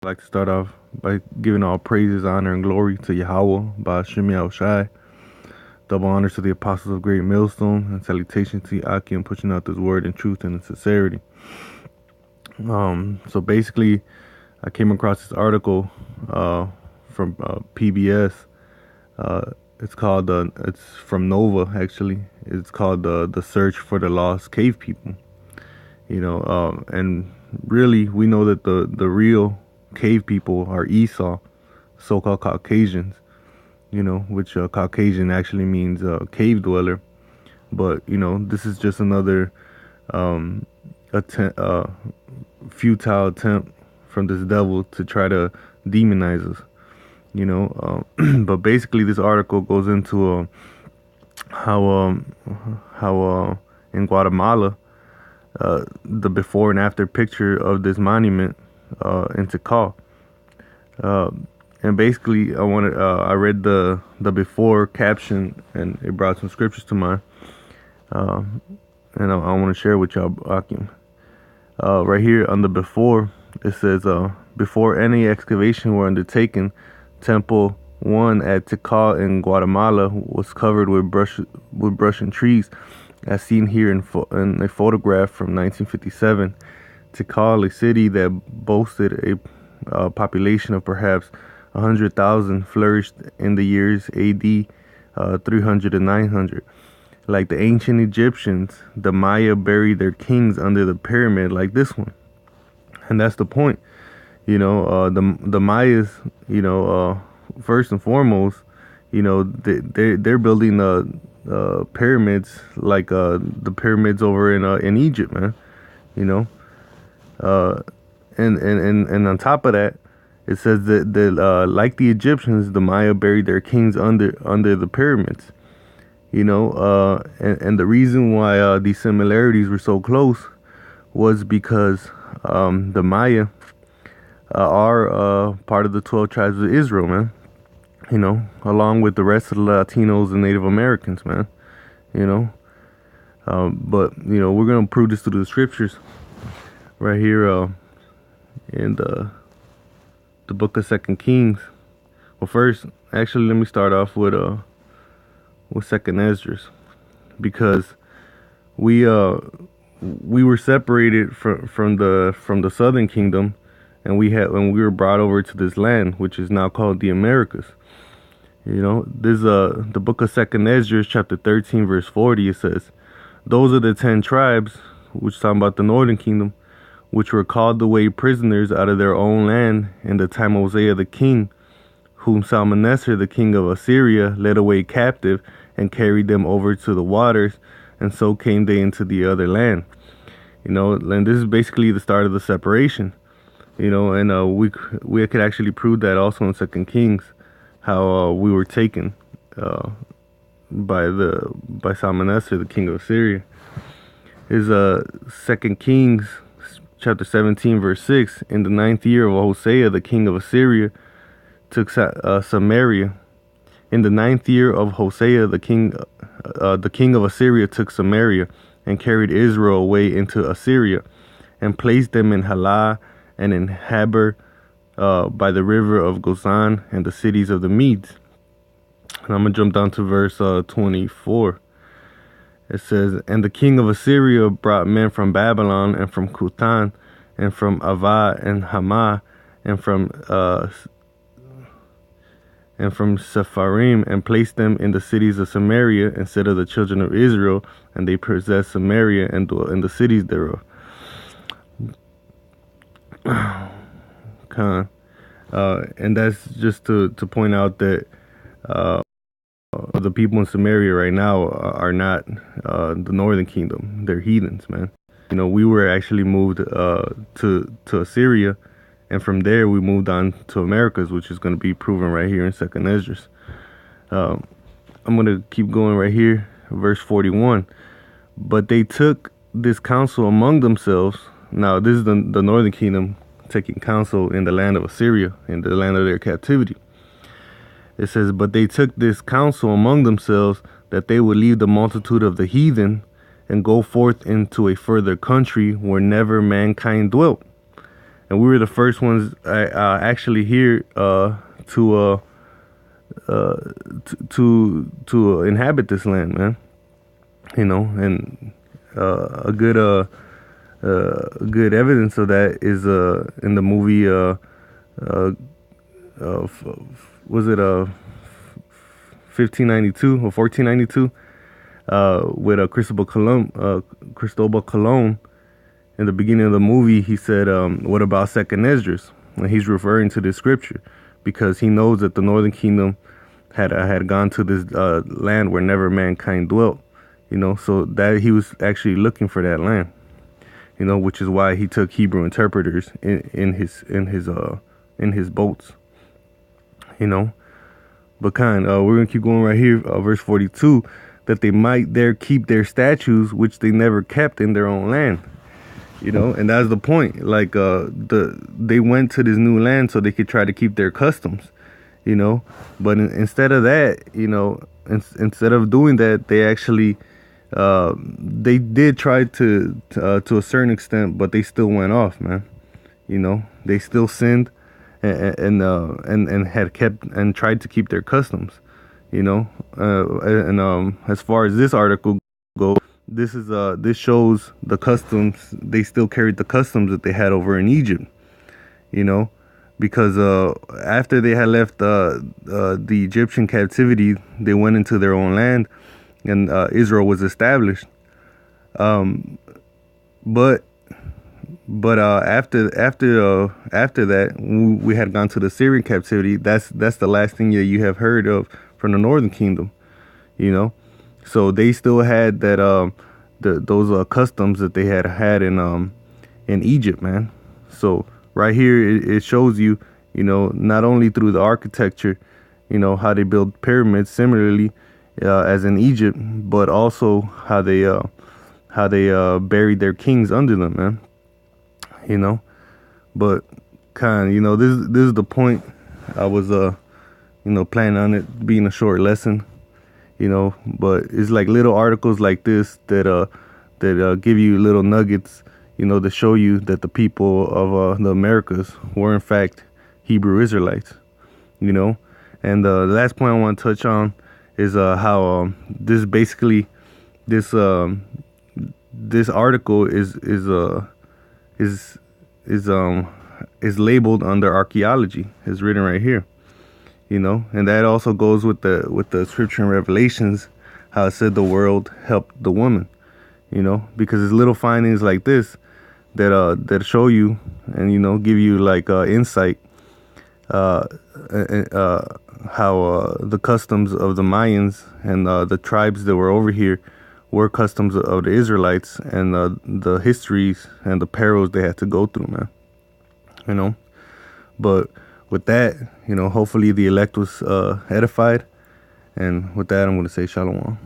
I'd like to start off by giving all praises, honor, and glory to Yahweh, Ba'ashim Yahushai. Double honors to the apostles of Great Millstone, and salutations to Akim pushing out this word in truth and in sincerity. So basically, I came across this article from PBS. It's called it's from Nova actually. It's called the Search for the Lost Cave People. And really, we know that the real cave people are Esau, so-called Caucasians. Which Caucasian actually means cave dweller. But this is just another futile attempt from this devil to try to demonize us. But basically, this article goes into how in Guatemala, the before and after picture of this monument in Tikal. And basically, I read the before caption, and it brought some scriptures to mind. And I want to share with y'all, Akim. Right here on the before, it says, before any excavation were undertaken, Temple 1 at Tikal in Guatemala was covered with brush and trees, as seen here in a photograph from 1957. Tikal, a city that boasted a population of perhaps 100,000, flourished in the years AD 300 and 900. Like the ancient Egyptians, the Maya buried their kings under the pyramid like this one. And that's the point. The Mayas, first and foremost, they're building pyramids like the pyramids over in Egypt, man. And on top of that, it says that like the Egyptians, the Maya buried their kings under the pyramids. And the reason why these similarities were so close was because the Maya are part of the 12 tribes of Israel, man. Along with the rest of the Latinos and Native Americans, man. But we're gonna prove this through the scriptures right here in the book of 2 Kings. Well, first, actually, let me start off with 2nd Esdras, because we were separated from the southern kingdom, and we were brought over to this land, which is now called the Americas. This the book of 2nd Esdras, chapter 13, verse 40. It says, "Those are the 10 tribes," which is talking about the northern kingdom, "which were called away prisoners out of their own land in the time of Hosea the king, whom Salmanassar the king of Assyria led away captive and carried them over to the waters, and so came they into the other land." And this is basically the start of the separation. And we could actually prove that also in 2 Kings, how we were taken by Salmanassar the king of Assyria. Is 2 Kings chapter 17, verse 6. "In the 9th year of Hosea the king of Assyria took Samaria. In the 9th year of Hosea the king of Assyria took Samaria, and carried Israel away into Assyria, and placed them in Halah and in Habor, by the river of Gozan, and the cities of the Medes." And I'm going to jump down to verse 24. It says, "And the king of Assyria brought men from Babylon, and from Cutan, and from Ava and Hamath, and from Sepharim, and placed them in the cities of Samaria instead of the children of Israel, and they possessed Samaria and dwelt in the cities thereof." And that's just to point out that the people in Samaria right now are not the northern kingdom. They're heathens, man. We were actually moved to Assyria, and from there we moved on to Americas, which is going to be proven right here in 2nd Esdras. I'm going to keep going right here, verse 41. "But they took this counsel among themselves." Now, this is the northern kingdom taking counsel in the land of Assyria, in the land of their captivity. It says, "But they took this counsel among themselves, that they would leave the multitude of the heathen and go forth into a further country where never mankind dwelt, and we were the first ones actually here to inhabit this land, man. And good evidence of that is in the movie uh, was it 1592 or 1492 with Cristobal Colon. In the beginning of the movie, he said, "What about Second Esdras?" And he's referring to this scripture because he knows that the Northern Kingdom had gone to this land where never mankind dwelt. So that he was actually looking for that land. Which is why he took Hebrew interpreters in his boats. But we're gonna keep going right here, verse 42, that they might there keep their statues which they never kept in their own land. And that's the point. Like they went to this new land so they could try to keep their customs. But instead of that, instead of doing that, they actually they did try to a certain extent, but they still went off, man. They still sinned and had kept and tried to keep their customs. As far as this article goes, this shows the customs. They still carried the customs that they had over in Egypt. Because after they had left the Egyptian captivity, they went into their own land, and Israel was established. But after that, we had gone to the Syrian captivity. That's the last thing that you have heard of from the Northern Kingdom. So they still had that those customs that they had in Egypt, man. So right here it shows you, not only through the architecture, how they build pyramids similarly as in Egypt, but also how they buried their kings under them, man. But this is the point. I was planning on it being a short lesson. But it's like little articles like this that give you little nuggets, to show you that the people of the Americas were in fact Hebrew Israelites. And the last point I want to touch on is how this article is labeled under archaeology. It's written right here. And that also goes with the scripture in Revelations, how it said the world helped the woman. Because it's little findings like this that show you and give you like insight how the customs of the Mayans and the tribes that were over here were customs of the Israelites, and the histories and the perils they had to go through, man. But with that, hopefully the elect was edified. And with that, I'm going to say shalom.